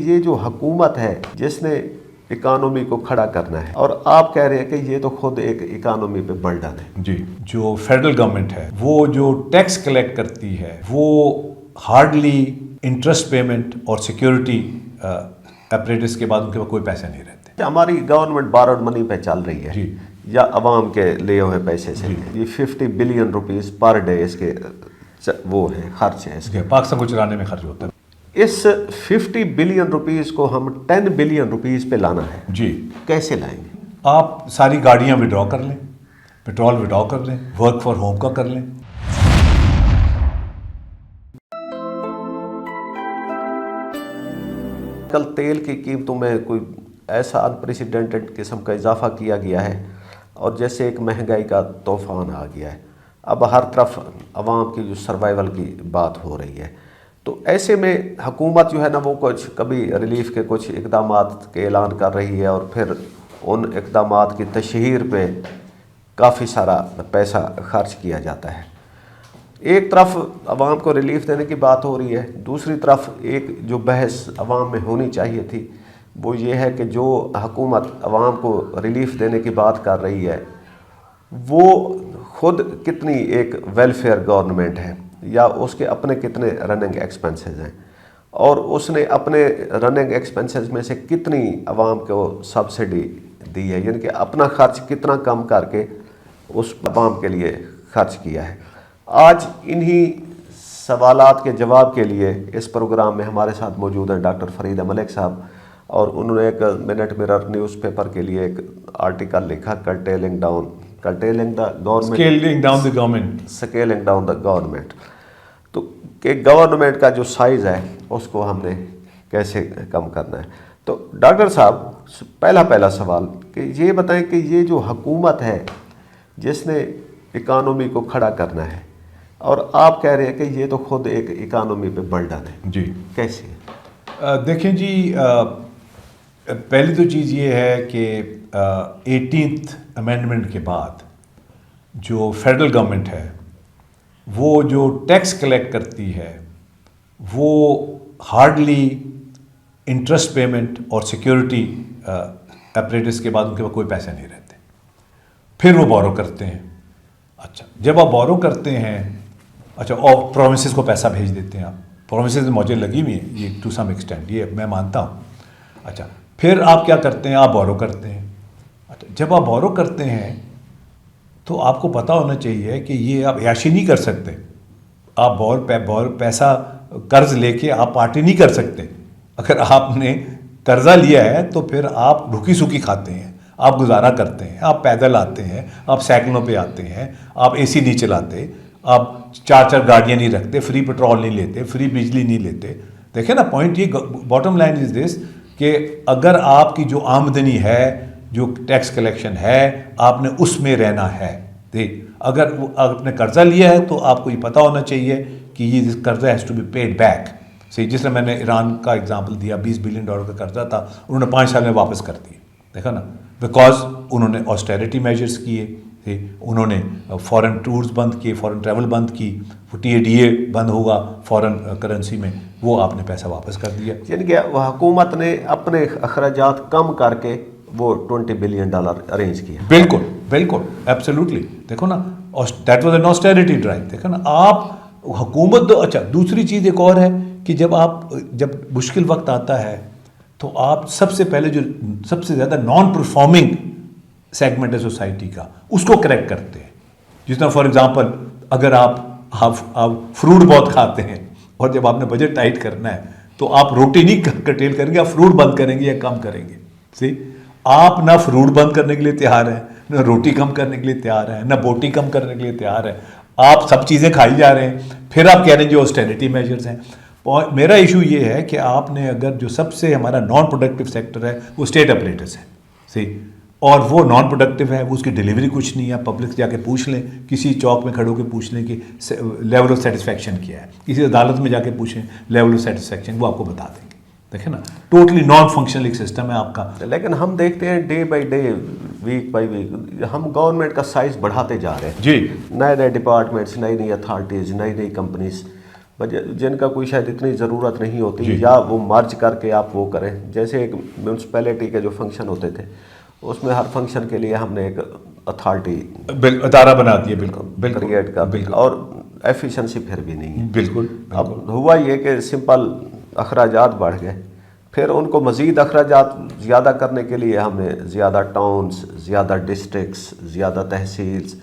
یہ جو حکومت ہے جس نے اکانومی کو کھڑا کرنا ہے، اور آپ کہہ رہے ہیں کہ یہ تو خود ایک اکانومی پہ برڈن ہے. جی، جو فیڈرل گورنمنٹ ہے وہ جو ٹیکس کلیکٹ کرتی ہے وہ ہارڈلی انٹرسٹ پیمنٹ اور سیکیورٹی اپریٹس کے بعد ان کے پاس کوئی پیسے نہیں رہتے. ہماری گورنمنٹ بارڈ منی پہ چل رہی ہے جی، یا عوام کے لیے ہوئے پیسے سے. یہ 50 بلین روپیز پر ڈے اس کے وہ ہیں، خرچ ہیں اس کے. پاکستان کو چلانے میں خرچ ہوتا ہے. اس 50 بلین روپیز کو ہم 10 بلین روپیز پہ لانا ہے. جی، کیسے لائیں گے؟ آپ ساری گاڑیاں وڈرا کر لیں، پیٹرول وڈرا کر لیں، ورک فار ہوم کا کر لیں. کل تیل کی قیمتوں میں کوئی ایسا انپریسیڈنٹڈ قسم کا اضافہ کیا گیا ہے اور جیسے ایک مہنگائی کا طوفان آ گیا ہے. اب ہر طرف عوام کی جو سروائیول کی بات ہو رہی ہے، تو ایسے میں حکومت جو ہے نا وہ کچھ کبھی ریلیف کے کچھ اقدامات کے اعلان کر رہی ہے اور پھر ان اقدامات کی تشہیر پہ کافی سارا پیسہ خرچ کیا جاتا ہے. ایک طرف عوام کو ریلیف دینے کی بات ہو رہی ہے، دوسری طرف ایک جو بحث عوام میں ہونی چاہیے تھی وہ یہ ہے کہ جو حکومت عوام کو ریلیف دینے کی بات کر رہی ہے وہ خود کتنی ایک ویلفیئر گورنمنٹ ہے، یا اس کے اپنے کتنے رننگ ایکسپنسز ہیں، اور اس نے اپنے رننگ ایکسپنسز میں سے کتنی عوام کو سبسڈی دی ہے، یعنی کہ اپنا خرچ کتنا کم کر کے اس عوام کے لیے خرچ کیا ہے. آج انہی سوالات کے جواب کے لیے اس پروگرام میں ہمارے ساتھ موجود ہیں ڈاکٹر فریدہ ملک صاحب، اور انہوں نے ایک منٹ مرر نیوز پیپر کے لیے ایک آرٹیکل لکھا سکیلنگ ڈاؤن دا گورنمنٹ. تو کہ گورنمنٹ کا جو سائز ہے اس کو ہم نے کیسے کم کرنا ہے. تو ڈاکٹر صاحب پہلا سوال کہ یہ بتائیں کہ یہ جو حکومت ہے جس نے اکانومی کو کھڑا کرنا ہے، اور آپ کہہ رہے ہیں کہ یہ تو خود ایک اکانومی پہ برڈن ہے، جی کیسے؟ دیکھیں جی، پہلی تو چیز یہ ہے کہ 18th امینڈمنٹ کے بعد جو فیڈرل گورنمنٹ ہے وہ جو ٹیکس کلیکٹ کرتی ہے وہ ہارڈلی انٹرسٹ پیمنٹ اور سیکیورٹی اپریٹس کے بعد ان کے پاس کوئی پیسے نہیں رہتے. پھر وہ بورو کرتے ہیں. اچھا، جب آپ بورو کرتے ہیں، اچھا، اور پرومسز کو پیسہ بھیج دیتے ہیں. آپ پرومسز مجھے لگی ہوئی ہیں یہ ٹو سم ایکسٹینٹ، یہ میں مانتا ہوں. اچھا، پھر آپ کیا کرتے ہیں؟ آپ بورو کرتے ہیں. اچھا، جب آپ بورو کرتے ہیں تو آپ کو پتہ ہونا چاہیے کہ یہ آپ عیاشی نہیں کر سکتے. آپ پیسہ قرض لے کے آپ پارٹی نہیں کر سکتے. اگر آپ نے قرضہ لیا ہے تو پھر آپ بھوکی سوکھی کھاتے ہیں، آپ گزارا کرتے ہیں، آپ پیدل آتے ہیں، آپ سائیکلوں پہ آتے ہیں، آپ اے سی نہیں چلاتے، آپ 4 گاڑیاں نہیں رکھتے، فری پیٹرول نہیں لیتے، فری بجلی نہیں لیتے. دیکھیں نا پوائنٹ، یہ باٹم لائن از دس کہ اگر آپ کی جو آمدنی ہے، جو ٹیکس کلیکشن ہے، آپ نے اس میں رہنا ہے. اگر آپ نے قرضہ لیا ہے تو آپ کو یہ پتہ ہونا چاہیے کہ یہ قرضہ has to be paid back. جس طرح میں نے ایران کا اگزامپل دیا، $20 بلین کا قرضہ تھا، انہوں نے 5 سال میں واپس کر دیا. دیکھا نا، بیکاز انہوں نے آسٹیریٹی میجرز کیے، انہوں نے فورن ٹورز بند کیے، فورن ٹریول بند کی، TADA بند ہوا فورن کرنسی میں، وہ آپ نے پیسہ واپس کر دیا. یعنی کہ حکومت نے اپنے اخراجات کم کر کے وہ $20 بلین ارینج کیا. بالکل بالکل، ایبسلیوٹلی. دیکھو نا، دیٹ واز این آسٹیریٹی ڈرائیو. دیکھو نا، آپ حکومت دو. اچھا، دوسری چیز ایک اور ہے کہ جب مشکل وقت آتا ہے تو آپ سب سے پہلے جو سب سے زیادہ نان پرفارمنگ سیگمنٹ ہے سوسائٹی کا، اس کو کریکٹ کرتے ہیں. جس طرح فار ایگزامپل، اگر آپ فروٹ بہت کھاتے ہیں اور جب آپ نے بجٹ ٹائٹ کرنا ہے تو آپ روٹی نہیں کٹیل کریں گے، آپ فروٹ بند کریں گے یا کم کریں گے. آپ نہ فروٹ بند کرنے کے لیے تیار ہیں، نہ روٹی کم کرنے کے لیے تیار ہیں، نہ بوٹی کم کرنے کے لیے تیار ہیں. آپ سب چیزیں کھائی جا رہے ہیں، پھر آپ کہہ رہے ہیں جو آسٹیریٹی میجرز ہیں. میرا ایشو یہ ہے کہ آپ نے اگر جو سب سے ہمارا نان پروڈکٹیو سیکٹر ہے وہ اسٹیٹ اپریٹس ہے، اور وہ نان پروڈکٹیو ہے، اس کی ڈیلیوری کچھ نہیں ہے. پبلک جا کے پوچھ لیں، کسی چوک میں کھڑے ہو کے پوچھ لیں کہ لیول آف سیٹسفیکشن کیا ہے، کسی عدالت میں جا کے پوچھیں لیول آف سیٹسفیکشن، وہ آپ کو بتا دیں گے. دیکھیں نا، ٹوٹلی نان فنکشنل ایک سسٹم ہے آپ کا. لیکن ہم دیکھتے ہیں day by day, week by week, ہم گورنمنٹ کا سائز بڑھاتے جا رہے ہیں. جی، نئے ڈپارٹمنٹس، نئی اتھارٹیز، نئی کمپنیز. جن کا کوئی شاید اتنی ضرورت نہیں ہوتی یا وہ مرج کر کے آپ وہ کریں. جیسے ایک میونسپیلٹی کے جو فنکشن ہوتے تھے اس میں ہر فنکشن کے لیے ہم نے ایک اتھارٹی ادارہ بنا دیا, بالکل کریٹ کر دی, اور ایفیشنسی پھر بھی نہیں ہے. بالکل. اب ہوا یہ کہ سمپل اخراجات بڑھ گئے, پھر ان کو مزید اخراجات زیادہ کرنے کے لیے ہم نے زیادہ ٹاؤنز, زیادہ ڈسٹرکٹس, زیادہ تحصیلز,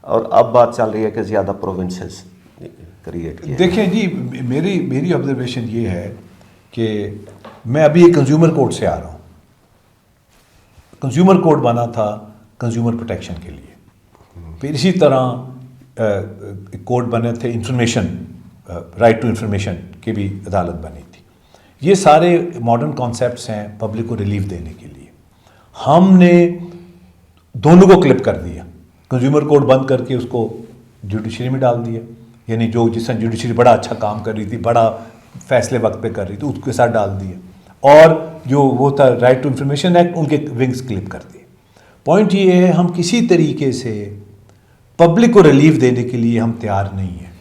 اور اب بات چل رہی ہے کہ زیادہ پروونسز کریٹ کیے. دیکھیں جی, میری آبزرویشن یہ ہے کہ میں ابھی ایک کنزیومر کورٹ سے آ رہا ہوں. کنزیومر کورٹ بنا تھا کنزیومر پروٹیکشن کے لیے, پھر اسی طرح کورٹ بنے تھے انفارمیشن, رائٹ ٹو انفارمیشن کی بھی عدالت بنی تھی. یہ سارے ماڈرن کانسیپٹس ہیں پبلک کو ریلیف دینے کے لیے. ہم نے دونوں کو کلپ کر دیا, کنزیومر کورٹ بند کر کے اس کو جوڈیشری میں ڈال دیا, یعنی جو جس طرح جوڈیشری بڑا اچھا کام کر رہی تھی, بڑا فیصلے وقت پہ کر رہی تھی, اس کے ساتھ ڈال دیا, اور جو وہ تھا رائٹ ٹو انفارمیشن ایکٹ ان کے ونگز کلپ کر دیے. پوائنٹ یہ ہے ہم کسی طریقے سے پبلک کو ریلیف دینے کے لیے ہم تیار نہیں ہیں.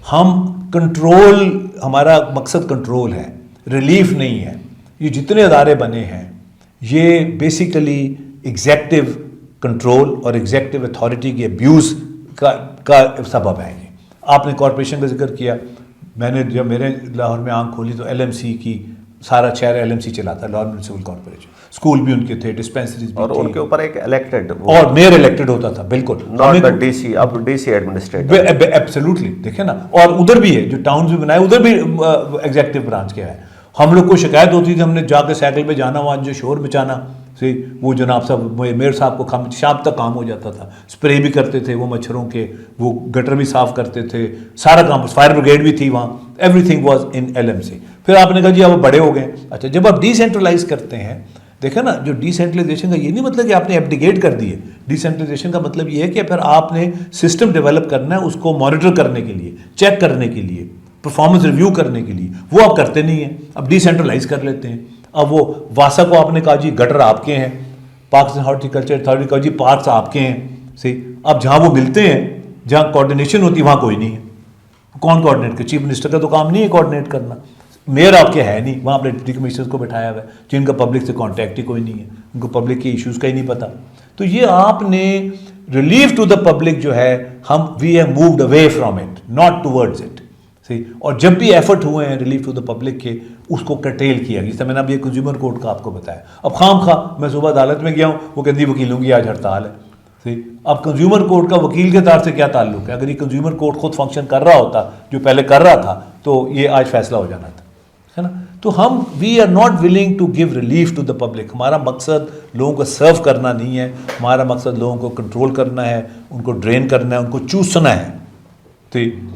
ہم کنٹرول, ہمارا مقصد کنٹرول ہے, ریلیف نہیں ہے. یہ جتنے ادارے بنے ہیں یہ بیسیکلی ایگزیکٹو کنٹرول اور ایگزیکٹو اتھارٹی کے ابیوز کا سبب ہے. یہ آپ نے کارپوریشن کا ذکر کیا, میں نے جب میرے لاہور میں آنکھ کھولی تو ایل ایم سی کی سارا شہر ایل ایم سی چلاتا ہے, لاہور میونسپل کارپوریشن. اسکول بھی ان کے تھے, ڈسپینسریز بھی, اور ان کے اوپر ایک الیکٹڈ اور میئر الیکٹڈ ہوتا تھا. بالکل, ناٹ دا ڈی سی, اب ڈی سی ایڈمنسٹریٹر. ایبسلیوٹلی, دیکھیں نا, اور ادھر بھی ہے جو ٹاؤنز بھی بنائے, ادھر بھی ایگزیکٹو برانچ کیا ہے. ہم لوگ کو شکایت ہوتی تھی, ہم نے جا کے سائیکل پہ جانا, وہاں جو شور مچانا, وہ جناب صاحب میئر صاحب کو شام تک کام ہو جاتا تھا. اسپرے بھی کرتے تھے وہ مچھروں کے, وہ گٹر بھی صاف کرتے تھے, سارا کام, فائر بریگیڈ بھی تھی وہاں, every thing was in L M C. پھر آپ نے کہا جی اب بڑے ہو گئے. اچھا, جب آپ ڈی سینٹرلائز کرتے ہیں, دیکھیں نا, جو ڈی سینٹرلائزیشن کا یہ نہیں مطلب کہ آپ نے ایبڈیکیٹ کر دیے. ڈی سینٹرلائزیشن کا مطلب یہ ہے کہ پھر آپ نے سسٹم ڈیولپ کرنا ہے اس کو مانیٹر کرنے کے لیے, چیک کرنے کے لیے, پرفارمنس ریویو کرنے کے لیے. وہ آپ کرتے نہیں ہیں, اب ڈی سینٹرلائز کر لیتے ہیں. اب وہ واسا کو آپ نے کہا جی گٹر آپ کے ہیں, پارکس اینڈ ہارٹیکلچر اتھارٹی کہا جی پارکس آپ کے ہیں. صحیح, اب جہاں وہ ملتے ہیں, جہاں کوآرڈینیشن ہوتی ہے, وہاں کوئی نہیں ہے. کون کوآرڈینیٹ کرے؟ چیف منسٹر کا تو کام نہیں ہے کوآرڈینیٹ کرنا. میئر آپ کے ہے نہیں, وہاں آپ نے ڈپٹی کمشنرز کو بٹھایا ہوا ہے جن کا پبلک سے کانٹیکٹ ہی کوئی نہیں ہے, ان کو پبلک کے ایشوز کا ہی نہیں پتہ. تو یہ آپ نے ریلیف ٹو دا پبلک جو ہے, ہم we have moved away from it, not towards it. صحیح, اور جب بھی ایفرٹ ہوئے ہیں ریلیف ٹو دا پبلک کے, اس کو کرٹیل کیا گیا. جس طرح میں نے اب یہ کنزیومر کورٹ کا آپ کو بتایا. اب خام خواہ میں صبح عدالت میں گیا ہوں, وہ کہتی وکیلوں کی آج ہڑتال ہے. صحیح, اب کنزیومر کورٹ کا وکیل کے طرف سے کیا تعلق ہے؟ اگر یہ کنزیومر کورٹ خود فنکشن کر رہا ہوتا جو پہلے کر رہا تھا تو یہ آج فیصلہ ہو جانا تھا, ہے نا. تو ہم we are not willing to give relief to the public. ہمارا مقصد لوگوں کو سرو کرنا نہیں ہے, ہمارا مقصد لوگوں کو کنٹرول کرنا ہے, ان کو ڈرین کرنا ہے, ان کو چوسنا ہے,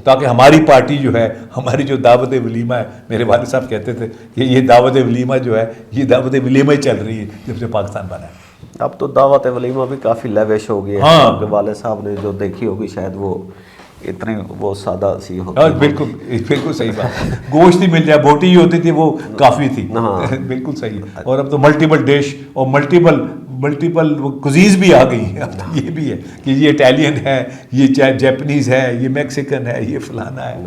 تاکہ ہماری پارٹی جو ہے, ہماری جو دعوت ولیمہ ہے, میرے والد صاحب کہتے تھے کہ یہ دعوت ولیمہ جو ہے, یہ دعوت ولیمہ ہی چل رہی ہے جب سے پاکستان بنا ہے. اب تو دعوت ولیمہ بھی کافی لیوش ہو گئی ہے. آپ کے والد صاحب نے جو دیکھی ہوگی شاید وہ اتنی وہ سادہ سی ہوتی ہے. بالکل صحیح بات. گوشت ہی مل جائے, بوٹی ہی ہوتی تھی وہ کافی تھی. بالکل صحیح. اور اب تو ملٹیپل ڈش اور ملٹیپل کوزینز بھی آ گئی ہیں. اب یہ بھی ہے کہ یہ اٹیلین ہے, یہ جیپنیز ہے, یہ میکسیکن ہے, یہ فلانا ہے,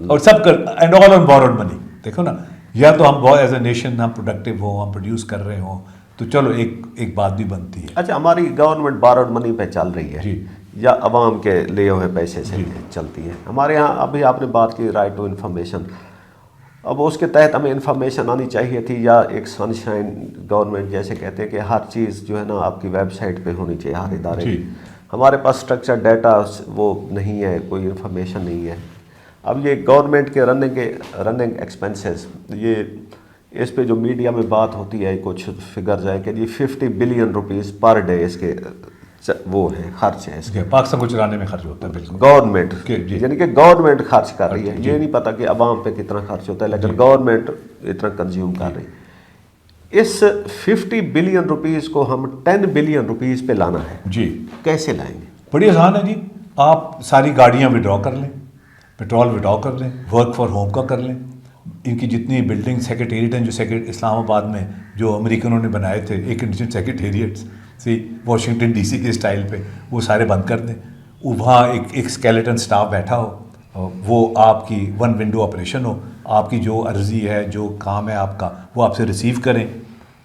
اور سب کا اینڈ آل آن بورڈ منی. دیکھو نا, یا تو ہم بہت ایز اے نیشن ہم پروڈکٹیو ہوں, ہم پروڈیوس کر رہے ہوں, تو چلو ایک بات بھی بنتی ہے. اچھا, ہماری گورنمنٹ بارڈ منی پہ چل رہی ہے یا عوام کے لیے ہوئے پیسے سے چلتی ہے. ہمارے یہاں ابھی آپ نے بات کی رائٹ ٹو انفارمیشن, اب اس کے تحت ہمیں انفارمیشن آنی چاہیے تھی, یا ایک سن شائن گورنمنٹ جیسے کہتے ہیں کہ ہر چیز جو ہے نا آپ کی ویب سائٹ پہ ہونی چاہیے ہر ادارے کی. ہمارے پاس اسٹرکچر ڈیٹا وہ نہیں ہے, کوئی انفارمیشن نہیں ہے. اب یہ گورنمنٹ کے رننگ ایکسپینسز, یہ اس پہ جو میڈیا میں بات ہوتی ہے کچھ فگرز ہے کہ جی 50 بلین روپیز پر ڈے اس کے وہ ہے, خرچ ہے اس کے پاکستان کو چلانے میں خرچ ہوتا ہے. بالکل گورنمنٹ, یعنی کہ گورنمنٹ خرچ کر رہی ہے. یہ نہیں پتا کہ عوام پہ کتنا خرچ ہوتا ہے, لیکن گورنمنٹ اتنا کنزیوم کر رہی ہے. اس 50 بلین روپیز کو ہم 10 بلین روپیز پہ لانا ہے. جی, کیسے لائیں گے؟ بڑی آسان ہے جی. آپ ساری گاڑیاں وڈرا کر لیں, پیٹرول وڈرا کر لیں, ورک فار ہوم کا کر لیں. ان کی جتنی بلڈنگ سیکریٹریٹ ہیں جو اسلام آباد میں جو امریکنوں نے بنائے تھے, ایک انڈین سیکریٹریٹس واشنگٹن ڈی سی کے اسٹائل پہ, وہ سارے بند کر دیں. وہاں ایک اسکیلیٹن سٹاف بیٹھا ہو, وہ آپ کی ون ونڈو آپریشن ہو, آپ کی جو عرضی ہے, جو کام ہے آپ کا, وہ آپ سے ریسیو کریں,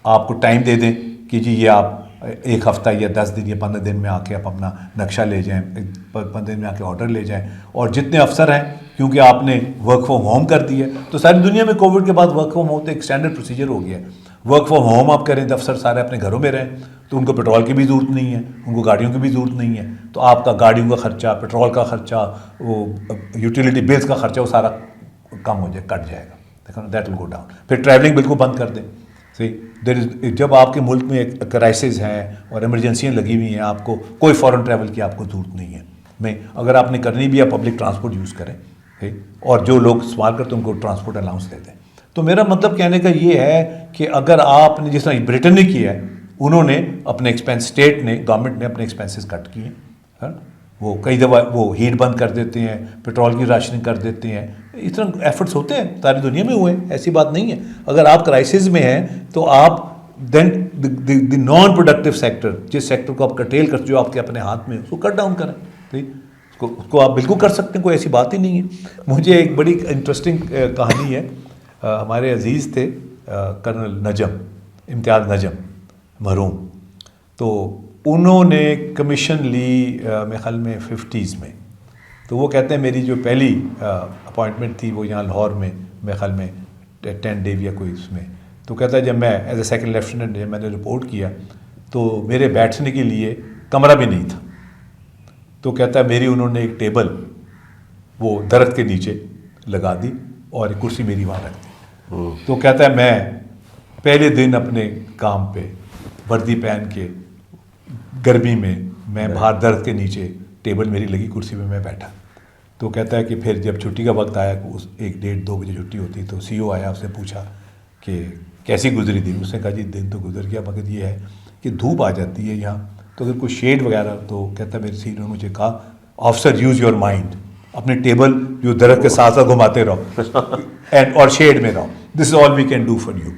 آپ کو ٹائم دے دیں کہ جی یہ آپ 1 ہفتہ یا 10 دن یا 15 دن میں آ کے آپ اپنا نقشہ لے جائیں, 15 دن میں آ کے آرڈر لے جائیں. اور جتنے افسر ہیں, کیونکہ آپ نے ورک فرام ہوم کر دی ہے, تو ساری دنیا میں کووڈ کے بعد ورک فرام ہوم تو ایک اسٹینڈرڈ پروسیجر ہو گیا ہے. ورک فرام ہوم آپ کریں تو افسر سارے اپنے گھروں میں رہیں, تو ان کو پیٹرول کی بھی ضرورت نہیں ہے, ان کو گاڑیوں کی بھی ضرورت نہیں ہے, تو آپ کا گاڑیوں کا خرچہ, پیٹرول کا خرچہ, وہ یوٹیلیٹی بلز کا خرچہ, وہ سارا کم ہو جائے, کٹ جائے گا. دیکھو نا, دیٹ ول گو ڈاؤن. پھر ٹریولنگ بالکل بند کر دیں. جب آپ کے ملک میں کرائسس ہیں اور ایمرجنسیاں لگی ہوئی ہیں, آپ کو کوئی فورن ٹریول کی آپ کو ضرورت نہیں ہے. اگر آپ نے کرنی بھی ہے, پبلک ٹرانسپورٹ یوز کریں, اور جو لوگ استعمال کرتے ہیں ان کو ٹرانسپورٹ الاؤنس دے دیں. تو میرا مطلب کہنے کا یہ ہے کہ اگر آپ نے, جس طرح برٹن نے کیا ہے, انہوں نے اپنے ایکسپینس, اسٹیٹ نے, گورنمنٹ نے اپنے ایکسپینسز کٹ کیے ہیں. وہ کئی دفعہ وہ ہیٹ بند کر دیتے ہیں, پیٹرول کی راشننگ کر دیتے ہیں. اس طرح ایفرٹس ہوتے ہیں, ساری دنیا میں ہوئے ہیں, ایسی بات نہیں ہے. اگر آپ کرائسس میں ہیں تو آپ دین دی نان پروڈکٹیو سیکٹر, جس سیکٹر کو آپ کرٹیل کرتے, جو آپ کے اپنے ہاتھ میں اس کو کٹ ڈاؤن کریں. اس کو آپ بالکل کر سکتے ہیں, کوئی ایسی بات ہی نہیں ہے. مجھے ایک بڑی انٹرسٹنگ کہانی ہے. ہمارے عزیز تھے کرنل نجم, امتیاز نجم, مرحوم. تو انہوں نے کمیشن لی میرے خیال میں 50s میں. تو وہ کہتے ہیں میری جو پہلی اپوائنٹمنٹ تھی وہ یہاں لاہور میں, میرے خیال میں 10 ڈے یا کوئی اس میں. تو کہتا ہے جب میں ایز اے سیکنڈ لیفٹیننٹ جب میں نے رپورٹ کیا تو میرے بیٹھنے کے لیے کمرہ بھی نہیں تھا. تو کہتا ہے میری انہوں نے ایک ٹیبل وہ درخت کے نیچے لگا دی اور ایک کرسی میری وہاں رکھ دی. تو کہتا ہے میں پہلے دن اپنے کام پہ وردی پہن کے گرمی میں باہر درخت کے نیچے, ٹیبل میری لگی, کرسی پہ میں بیٹھا. تو کہتا ہے کہ پھر جب چھٹی کا وقت آیا, 1-1:30-2 بجے چھٹی ہوتی, تو CEO آیا, اس نے پوچھا کہ کیسی گزری دن. اس نے کہا جی دن تو گزر گیا, مگر یہ ہے کہ دھوپ آ جاتی ہے یہاں, تو اگر کوئی شیڈ وغیرہ. تو کہتا ہے میرے CEO نے مجھے کہا آفسر یوز یور مائنڈ, اپنے ٹیبل جو درخت کے ساتھ ساتھ گھماتے رہو اور شیڈ میں رہو. This is all we can do for you.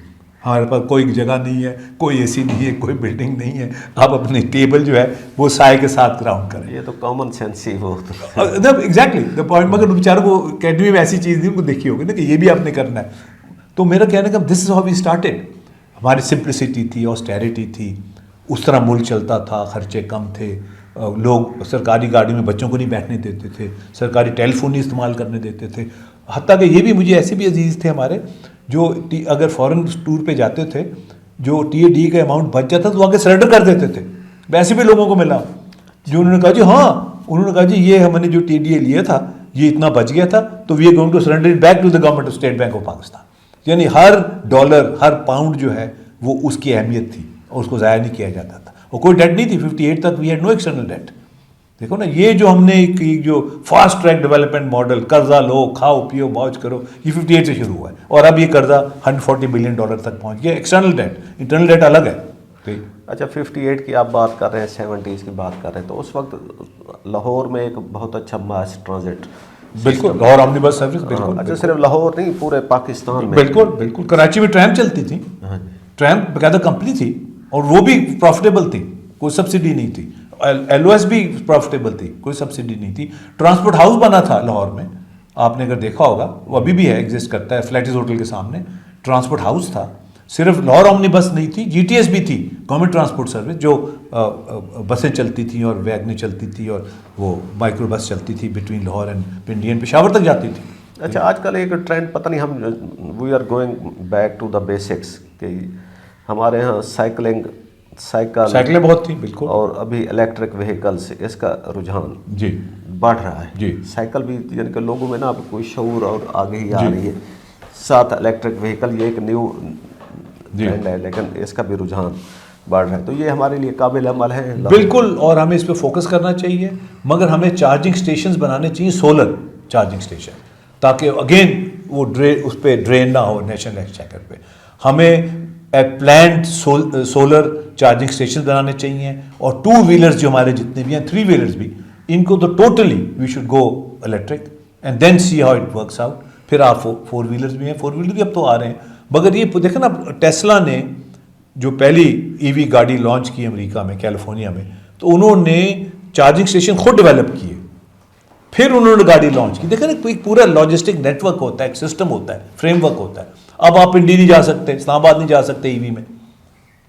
ہمارے پاس کوئی جگہ نہیں ہے, کوئی اے سی نہیں ہے, کوئی بلڈنگ نہیں ہے, آپ اپنے ٹیبل جو ہے وہ سائے کے ساتھ گراؤنڈ کریں. یہ تو کامن سینس ہی وہ ایگزیکٹلی دا پوائنٹ. مگر بیچاروں کو اکیڈمی میں ایسی چیز نہیں, ان کو دیکھی ہوگی نا کہ یہ بھی آپ نے کرنا ہے. تو میرا کہنے کا دس از ہاؤ وی اسٹارٹیڈ. ہماری سمپلسٹی تھی, آسٹیرٹی تھی, اس طرح ملک چلتا تھا, خرچے کم تھے, لوگ سرکاری گاڑی میں بچوں کو نہیں بیٹھنے دیتے تھے, سرکاری ٹیلی فون نہیں استعمال کرنے دیتے تھے. حتیٰ کہ یہ بھی مجھے ایسے بھی عزیز تھے ہمارے جو اگر فورن ٹور پہ جاتے تھے, جو TAD کا اماؤنٹ بچ جاتا تو آگے سرنڈر کر دیتے تھے. ویسے بھی لوگوں کو ملا جو انہوں نے کہا جی ہاں, انہوں نے کہا جی یہ ہم نے جو TDA لیا تھا یہ اتنا بچ گیا تھا, تو we are going to surrender back to the government of State Bank of Pakistan. یعنی ہر ڈالر, ہر پاؤنڈ جو ہے وہ اس کی اہمیت تھی اور اس کو ضائع نہیں کیا جاتا تھا. اور کوئی ڈیٹ نہیں تھی 58 تک, we had no external debt. دیکھو نا, یہ جو ہم نے ایک جو فاسٹ ٹریک ڈیولپمنٹ ماڈل, قرضہ لو, کھاؤ پیو موج کرو, یہ 58 سے شروع ہوا ہے. اور اب یہ قرضہ $140 بلین تک پہنچ گیا. ایکسٹرنل ڈیٹ, انٹرنل ڈیٹ الگ ہے. اچھا 58 کی آپ بات کر رہے ہیں, 70s کی بات کر رہے ہیں, تو اس وقت لاہور میں ایک بہت اچھا ماس ٹرانزٹ, بالکل لاہور اومنی بس سروس, بالکل. اچھا صرف لاہور نہیں, پورے پاکستان میں. بالکل. کراچی میں ٹریم چلتی تھی, ٹریم باقاعدہ کمپنی تھی, اور وہ بھی پروفیٹیبل تھی, کوئی سبسڈی نہیں تھی. LOS بھی پروفیٹیبل تھی, کوئی سبسڈی نہیں تھی. ٹرانسپورٹ ہاؤس بنا تھا لاہور میں, آپ نے اگر دیکھا ہوگا, وہ ابھی بھی ہے, ایگزسٹ کرتا ہے, فلیٹس ہوٹل کے سامنے ٹرانسپورٹ ہاؤس تھا. صرف لاہور اومنی بس نہیں تھی, GTS بھی تھی, گورنمنٹ ٹرانسپورٹ سروس, جو بسیں چلتی تھیں اور ویگنیں چلتی تھی اور وہ مائکرو بس چلتی تھی بٹوین لاہور اینڈ پنڈین, پشاور تک جاتی تھی. اچھا آج کل ایک ٹرینڈ پتہ نہیں, ہم we are going back to the basics, کہ ہمارے یہاں سائیکلیں بہت تھیں, بالکل. اور ابھی الیکٹرک وہیکلس, اس کا رجحان جی بڑھ رہا ہے. جی, سائیکل بھی یعنی کہ لوگوں میں نا اب کوئی شعور اور آگے ہی آ رہی ہے. ساتھ الیکٹرک وہیکل یہ ایک نیو ٹرینڈ ہے, لیکن اس کا بھی رجحان بڑھ رہا ہے. تو یہ ہمارے لیے قابل عمل ہے, بالکل. اور ہمیں اس پہ فوکس کرنا چاہیے, مگر ہمیں چارجنگ اسٹیشنز بنانے چاہیے, سولر چارجنگ اسٹیشن, تاکہ اگین وہ اس پہ ڈرین نہ ہو نیشنل ایکسچیکر پہ. ہمیں پلانٹ سولر چارجنگ اسٹیشن بنانے چاہیے, اور 2 ویلرز جو ہمارے جتنے بھی ہیں, 3 ویلرز بھی, ان کو تو totally we should go electric and then see how it works out. پھر آپ 4 ویلرز بھی ہیں, 4 ویلر بھی اب تو آ رہے ہیں. مگر یہ دیکھیں نا, ٹیسلا نے جو پہلی EV گاڑی لانچ کی امریکہ میں, کیلیفورنیا میں, تو انہوں نے چارجنگ اسٹیشن خود ڈیولپ کیے. پھر انہوں نے گاڑی لانچ کی. دیکھیں نا ایک پورا لاجسٹک نیٹ ورک ہوتا ہے, ایک سسٹم ہوتا ہے, فریم ورک ہوتا ہے. اب آپ پنڈی نہیں جا سکتے, اسلام آباد نہیں جا سکتے ای وی میں.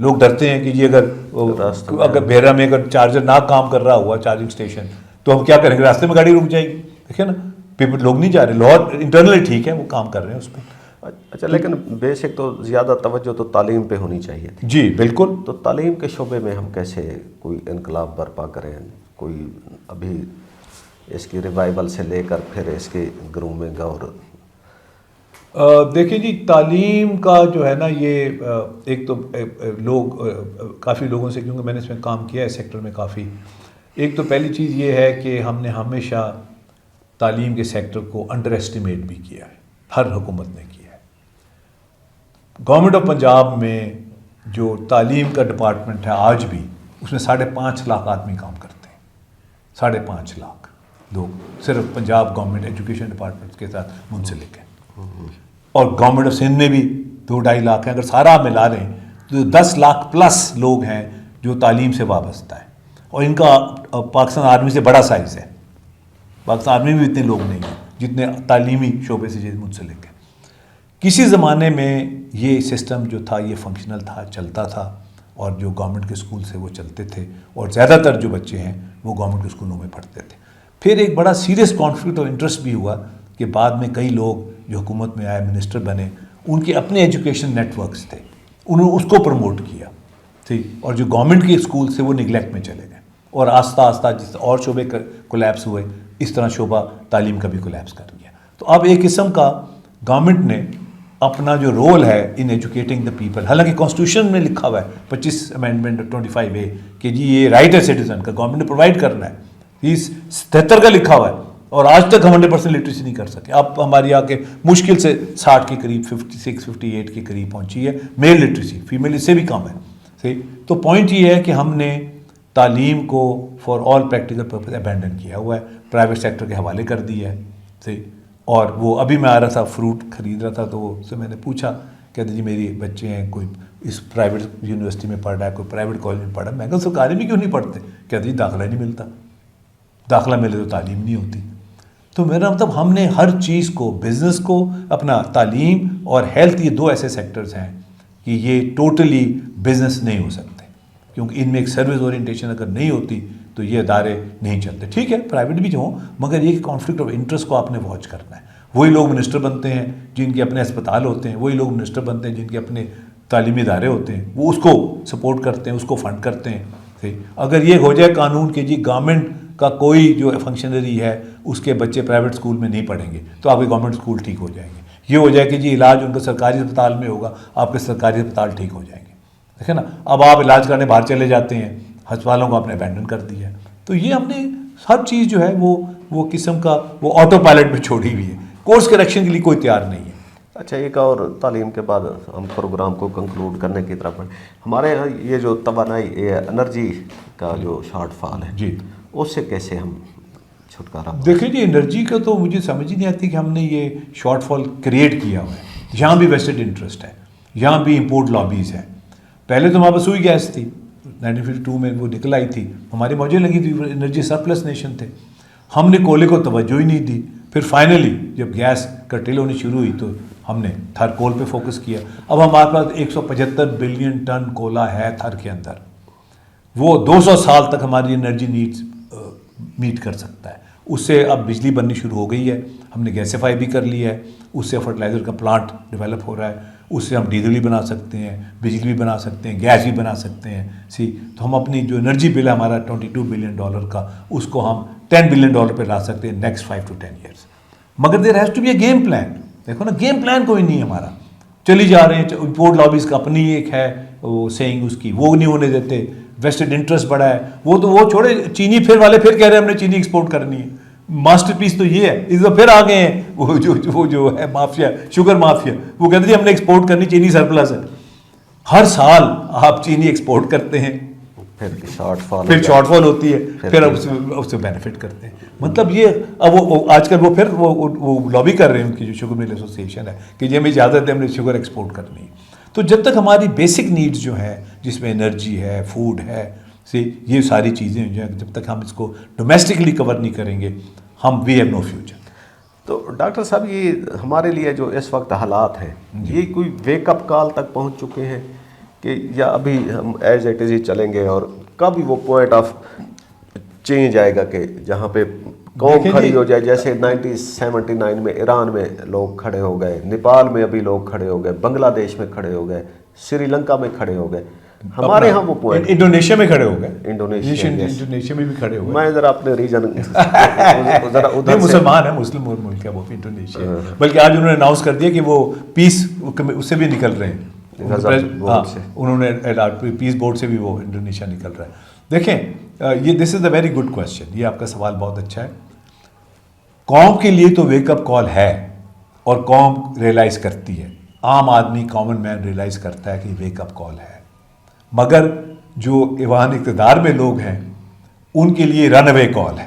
لوگ ڈرتے ہیں کہ جی اگر بیرا میں اگر چارجر نہ کام کر رہا ہوا چارجنگ اسٹیشن تو ہم کیا کریں گے, راستے میں گاڑی رک جائے گی. دیکھیں نا پیپل لوگ نہیں جا رہے, لاہور انٹرنلی ٹھیک ہے وہ کام کر رہے ہیں اس پہ. اچھا لیکن بیسک تو زیادہ توجہ تو تعلیم پہ ہونی چاہیے تھی. جی بالکل. تو تعلیم کے شعبے میں ہم کیسے کوئی انقلاب برپا کریں, کوئی ابھی اس کی ریوائول سے لے کر پھر اس کی گرومنگ اور دیکھیں جی تعلیم کا جو ہے نا یہ ایک تو لوگ کافی لوگوں سے, کیونکہ میں نے اس میں کام کیا ہے سیکٹر میں کافی, ایک تو پہلی چیز یہ ہے کہ ہم نے ہمیشہ تعلیم کے سیکٹر کو انڈر ایسٹیمیٹ بھی کیا ہے, ہر حکومت نے کیا ہے. گورنمنٹ آف پنجاب میں جو تعلیم کا ڈپارٹمنٹ ہے آج بھی اس میں 5.5 لاکھ آدمی کام کرتے ہیں, 5.5 لاکھ لوگ صرف پنجاب گورنمنٹ ایجوکیشن ڈپارٹمنٹ کے ساتھ منسلک ہیں. اور گورنمنٹ آف سندھ میں بھی 2-2.5 لاکھ ہیں. اگر سارا آپ ملا رہے ہیں تو 10 لاکھ پلس لوگ ہیں جو تعلیم سے وابستہ ہیں, اور ان کا پاکستان آرمی سے بڑا سائز ہے. پاکستان آرمی میں بھی اتنے لوگ نہیں ہیں جتنے تعلیمی شعبے سے منسلک ہیں. کسی زمانے میں یہ سسٹم جو تھا یہ فنکشنل تھا, چلتا تھا, اور جو گورنمنٹ کے اسکول سے وہ چلتے تھے, اور زیادہ تر جو بچے ہیں وہ گورنمنٹ کے اسکولوں میں پڑھتے تھے. پھر ایک بڑا سیریس کانفلکٹ آف انٹرسٹ بھی ہوا کہ بعد میں کئی لوگ جو حکومت میں آئے, منسٹر بنے, ان کے اپنے ایجوکیشن نیٹ ورکس تھے, انہوں نے اس کو پروموٹ کیا ٹھیک, اور جو گورنمنٹ کے اسکول تھے وہ نگلیکٹ میں چلے گئے, اور آہستہ آہستہ جس اور شعبے کولیپس ہوئے اس طرح شعبہ تعلیم کا بھی کولیپس کر گیا. تو اب ایک قسم کا گورنمنٹ نے اپنا جو رول ہے ان ایجوکیٹنگ دا پیپل, حالانکہ کانسٹیٹیوشن میں لکھا ہوا ہے 25 امینڈمنٹ 25A کہ جی یہ رائٹ ہے سٹیزن کا, گورنمنٹ نے پرووائڈ کرنا ہے. یہ 77 کا لکھا ہوا ہے, اور آج تک ہم 100% لٹریسی نہیں کر سکے. اب ہماری آ کے مشکل سے 60 کے قریب 56-58 کے قریب پہنچی ہے میل لٹریسی, فیمیل اس سے بھی کم ہے. صحیح. تو پوائنٹ یہ ہے کہ ہم نے تعلیم کو for all practical purpose abandon کیا ہوا ہے, پرائیویٹ سیکٹر کے حوالے کر دیا ہے. صحیح. اور وہ ابھی میں آ رہا تھا, فروٹ خرید رہا تھا, تو وہ سے میں نے پوچھا, کہتے جی میری بچے ہیں, کوئی اس پرائیویٹ یونیورسٹی میں پڑھ رہا ہے, کوئی پرائیویٹ کالج میں پڑھ رہا ہے. میں کہا سرکاری میں کیوں نہیں پڑھتے؟ کہتے جی داخلہ نہیں ملتا, داخلہ ملے تو تعلیم نہیں ہوتی. تو میرا مطلب ہم نے ہر چیز کو, بزنس کو, اپنا تعلیم اور ہیلتھ, یہ 2 ایسے سیکٹرز ہیں کہ یہ ٹوٹلی بزنس نہیں ہو سکتے, کیونکہ ان میں ایک سروس اورینٹیشن اگر نہیں ہوتی تو یہ ادارے نہیں چلتے. ٹھیک ہے پرائیویٹ بھی جو ہوں, مگر یہ کانفلکٹ آف انٹرسٹ کو آپ نے واچ کرنا ہے. وہی لوگ منسٹر بنتے ہیں جن کے اپنے اسپتال ہوتے ہیں, وہی لوگ منسٹر بنتے ہیں جن کے اپنے تعلیمی ادارے ہوتے ہیں, وہ اس کو سپورٹ کرتے ہیں, اس کو فنڈ کرتے ہیں. صحیح. اگر یہ ہو جائے قانون کہ جی گورنمنٹ کا کوئی جو فنکشنری ہے اس کے بچے پرائیویٹ اسکول میں نہیں پڑھیں گے تو آپ کے گورنمنٹ اسکول ٹھیک ہو جائیں گے. یہ ہو جائے کہ جی علاج ان کا سرکاری اسپتال میں ہوگا, آپ کے سرکاری اسپتال ٹھیک ہو جائیں گے. دیکھیں نا, اب آپ علاج کرنے باہر چلے جاتے ہیں, ہسپتالوں کو آپ نے ابینڈن کر دیا ہے. تو یہ ہم نے ہر چیز جو ہے وہ قسم کا وہ آٹو پائلٹ میں چھوڑی ہوئی ہے, کورس کریکشن کے لیے کوئی تیار نہیں ہے. اچھا ایک اور تعلیم کے بعد ہم پروگرام کو کنکلوڈ کرنے کی طرف بڑھیں. ہمارے یہاں یہ جو توانائی انرجی کا جو شارٹ فال ہے جی, اس سے کیسے ہم چھٹکارا؟ دیکھیں جی انرجی کا تو مجھے سمجھ ہی نہیں آتی کہ ہم نے یہ شارٹ فال کریٹ کیا ہوا ہے. یہاں بھی ویسٹڈ انٹرسٹ ہے, یہاں بھی امپورٹ لابیز ہیں. پہلے تو ہمارے پاس ہوئی گیس تھی 1952 میں, وہ نکل آئی تھی, ہماری موجیں لگی تھی, انرجی سرپلس نیشن تھے. ہم نے کولے کو توجہ ہی نہیں دی. پھر فائنلی جب گیس کرٹیل ہونی شروع ہوئی تو ہم نے تھر کول پہ فوکس کیا. اب ہمارے پاس 175 بلین ٹن کولا ہے تھر کے اندر, وہ 200 سال تک ہماری انرجی نیڈز میٹ کر سکتا ہے. اس سے اب بجلی بننی شروع ہو گئی ہے, ہم نے گیسیفائی بھی کر لیا ہے. اس سے فرٹیلائزر کا پلانٹ ڈیولپ ہو رہا ہے, اس سے ہم ڈیزل بھی بنا سکتے ہیں, بجلی بھی بنا سکتے ہیں, گیس بھی بنا سکتے ہیں. تو ہم اپنی جو انرجی بل ہے ہمارا $22 بلین کا, اس کو ہم $10 بلین پہ لا سکتے ہیں نیکسٹ 5 to 10 years. مگر there has to be a game plan. دیکھو نا گیم پلان کوئی نہیں ہے ہمارا, چلی جا رہے ہیں. امپورٹ لابیز کا اپنی ایک ہے وہ سینگ, اس کی وہ نہیں ہونے دیتے. ویسٹڈ انٹرسٹ بڑا ہے, وہ چھوڑے. چینی پھر والے پھر کہہ رہے ہیں ہم نے چینی ایکسپورٹ کرنی ہے. ماسٹر پیس تو یہ ہے, اس میں پھر آ گئے ہیں وہ جو ہے مافیا, شوگر مافیا, وہ کہتے ہیں ہم نے ایکسپورٹ کرنی, چینی سرپلس ہے. ہر سال آپ چینی ایکسپورٹ کرتے ہیں, پھر شارٹ فال ہوتی ہے, پھر اس سے بینیفٹ کرتے ہیں. مطلب یہ اب وہ آج کل وہ پھر وہ لابی کر رہے ہیں ان کی جو شوگر مل ایسوسیشن ہے کہ یہ ہمیں اجازت ہے ہم نے شوگر ایکسپورٹ کرنی ہے. تو جب تک ہماری بیسک نیڈز جو ہیں جس میں انرجی ہے, فوڈ ہے, یہ ساری چیزیں جو ہیں, جب تک ہم اس کو ڈومیسٹکلی کور نہیں کریں گے, ہم وی ہیو نو فیوچر. تو ڈاکٹر صاحب یہ ہمارے لیے جو اس وقت حالات ہیں یہ کوئی ویک اپ کال تک پہنچ چکے ہیں کہ یا ابھی ہم ایز اٹ از ہی چلیں گے, اور کب وہ پوائنٹ آف چینج آئے گا کہ جہاں پہ قوم کھڑی ہو جائے, جیسے 1979 میں ایران میں لوگ کھڑے ہو گئے, نیپال میں ابھی لوگ کھڑے ہو گئے, بنگلہ دیش میں کھڑے ہو گئے, سری لنکا میں کھڑے ہو گئے, ہمارے ہاں وہ پوائنٹ انڈونیشیا میں کھڑے ہو گئے, انڈونیشیا میں بھی کھڑے ہو گئے. میں ذرا اپنے ریجن ذرا ادھر مسلمان ہے, مسلم اور ملک ہے وہ بھی انڈونیشیا, بلکہ آج انہوں نے اناؤنس کر دیا کہ وہ پیس اس سے بھی نکل رہے ہیں, انہوں نے پیس بورڈ سے بھی وہ انڈونیشیا نکل رہا ہے. دیکھیں یہ دس از اے ویری گڈ کوشچن, یہ آپ کا سوال بہت اچھا ہے. قوم کے لیے تو ویک اپ کال ہے اور قوم ریئلائز کرتی ہے, عام آدمی کامن مین ریئلائز کرتا ہے کہ ویک اپ کال ہے, مگر جو ایوان اقتدار میں لوگ ہیں ان کے لیے رن اوے کال ہے.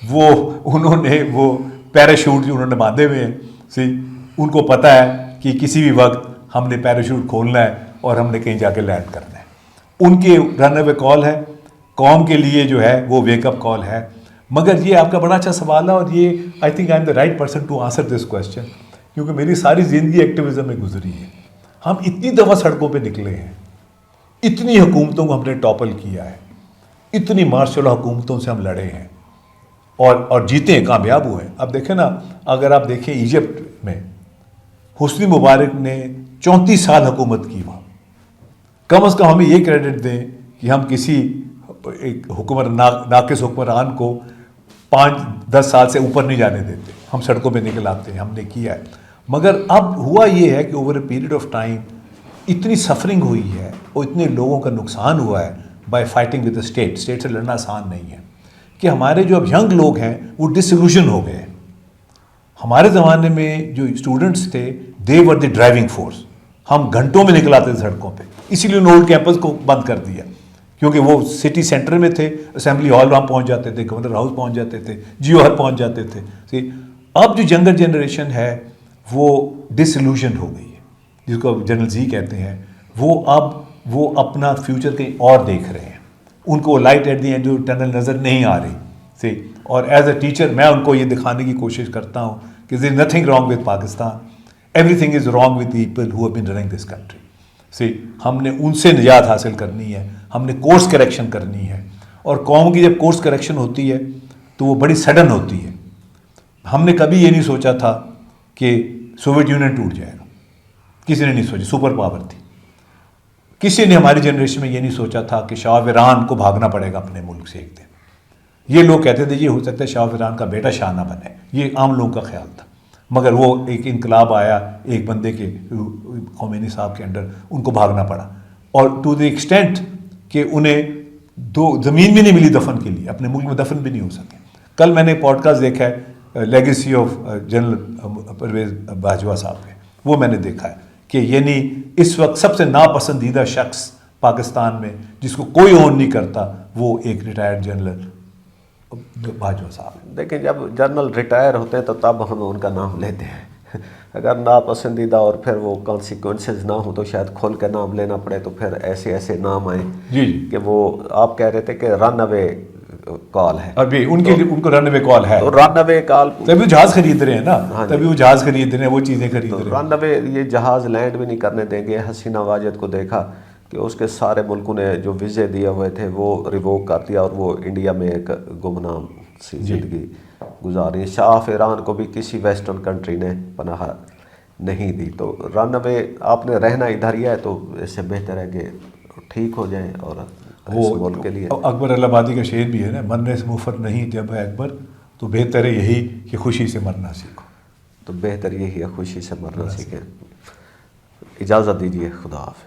وہ انہوں نے وہ پیراشوٹ جو انہوں نے باندھے ہوئے ہیں, ان کو پتہ ہے کہ کسی بھی وقت ہم نے پیراشوٹ کھولنا ہے اور ہم نے کہیں جا کے لینڈ کرنا ہے. ان کے رن اوے کال ہے, قوم کے لیے جو ہے وہ ویک اپ کال ہے. مگر یہ آپ کا بڑا اچھا سوال ہے, اور یہ I think I am the right person to answer this question, کیونکہ میری ساری زندگی ایکٹیویزم میں گزری ہے. ہم اتنی دفعہ سڑکوں پہ نکلے ہیں, اتنی حکومتوں کو ہم نے ٹاپل کیا ہے, اتنی مارشل حکومتوں سے ہم لڑے ہیں اور جیتے ہیں, کامیاب ہوئے ہیں. اب دیکھیں نا, اگر آپ دیکھیں ایجپٹ میں حسنی مبارک نے 34 سال حکومت کی وہاں, کم از کم ہمیں یہ کریڈٹ دیں کہ ہم کسی ایک ناقص حکمران کو 5-10 سال سے اوپر نہیں جانے دیتے, ہم سڑکوں پہ نکل آتے ہیں, ہم نے کیا ہے. مگر اب ہوا یہ ہے کہ over a period of time اتنی سفرنگ ہوئی ہے اور اتنے لوگوں کا نقصان ہوا ہے by fighting with the state سے لڑنا آسان نہیں ہے, کہ ہمارے جو اب ینگ لوگ ہیں وہ ڈسلوژن ہو گئے ہیں. ہمارے زمانے میں جو اسٹوڈنٹس تھے دے ور دی ڈرائیونگ فورس, ہم گھنٹوں میں نکل آتے تھے سڑکوں پہ, اسی لیے اولڈ کیمپس کو بند کر دیا, کیونکہ وہ سٹی سینٹر میں تھے, اسمبلی ہال وہاں پہنچ جاتے تھے, گورنر ہاؤس پہنچ جاتے تھے, جیو ہر پہنچ جاتے تھے. اب جو ینگر جنریشن ہے وہ ڈسلوژن ہو گئی ہے, جس کو جنرل زی کہتے ہیں. وہ اپنا فیوچر کہیں اور دیکھ رہے ہیں, ان کو لائٹ ایٹ دی اینڈ جو ٹنل نظر نہیں آ رہی. اور ایز اے ٹیچر میں ان کو یہ دکھانے کی کوشش کرتا ہوں کہ there is nothing wrong with Pakistan, everything is wrong with people who have been running this country. ہم نے ان سے نجات حاصل کرنی ہے, ہم نے کورس کریکشن کرنی ہے. اور قوم کی جب کورس کریکشن ہوتی ہے تو وہ بڑی سڈن ہوتی ہے. ہم نے کبھی یہ نہیں سوچا تھا کہ سوویت یونین ٹوٹ جائے گا, کسی نے نہیں سوچا, سپر پاور تھی. کسی نے ہماری جنریشن میں یہ نہیں سوچا تھا کہ شاہ ایران کو بھاگنا پڑے گا اپنے ملک سے ایک دن. یہ لوگ کہتے تھے یہ ہو سکتا ہے شاہ ایران کا بیٹا شاہ نہ بنے, یہ عام لوگوں کا خیال تھا. مگر وہ ایک انقلاب آیا ایک بندے کے, خمینی صاحب کے انڈر, ان کو بھاگنا پڑا. اور ٹو دی ایکسٹینٹ کہ انہیں زمین بھی نہیں ملی دفن کے لیے, اپنے ملک میں دفن بھی نہیں ہو سکے. کل میں نے پوڈ کاسٹ دیکھا ہے legacy of general Pervez Bajwa صاحب پہ, وہ میں نے دیکھا ہے کہ یعنی اس وقت سب سے ناپسندیدہ شخص پاکستان میں جس کو کوئی اون نہیں کرتا وہ ایک ریٹائرڈ جنرل باجوہ صاحب. دیکھیں جب جنرل ریٹائر ہوتے ہیں تو تب ہم ان کا نام لیتے ہیں, اگر ناپسندیدہ اور پھر وہ کانسیکوینسز نہ ہوں تو شاید کھول کے نام لینا پڑے, تو پھر ایسے نام آئیں جی کہ وہ آپ کہہ رہے تھے کہ رن اوے کال ہے. ابھی ان کو رن اوے کال ہے, تو رن اوے کال تبھی وہ جہاز خرید رہے ہیں نا, تبھی وہ جہاز خرید رہے ہیں, وہ چیزیں خرید رہے ہیں. رن اوے یہ جہاز لینڈ بھی نہیں کرنے دیں گے. حسینہ واجد کو دیکھا کہ اس کے سارے ملکوں نے جو ویزے دیے ہوئے تھے وہ ریووک کر دیا اور وہ انڈیا میں ایک گمنام سی زندگی گزاری. شاہ ایران کو بھی کسی ویسٹرن کنٹری نے پناہ نہیں دی. تو رن اوے آپ نے رہنا ادھر ہی ہے, تو اس سے بہتر ہے کہ ٹھیک ہو جائیں. اور اس ملک کے لیے اکبر الہ آبادی کا شعر بھی ہے نا, مرنے سے مفت نہیں جب ہے اکبر, تو بہتر ہے یہی کہ خوشی سے مرنا سیکھو. تو بہتر یہی ہے خوشی سے مرنا سیکھیں. اجازت دیجیے, خدا حافظ.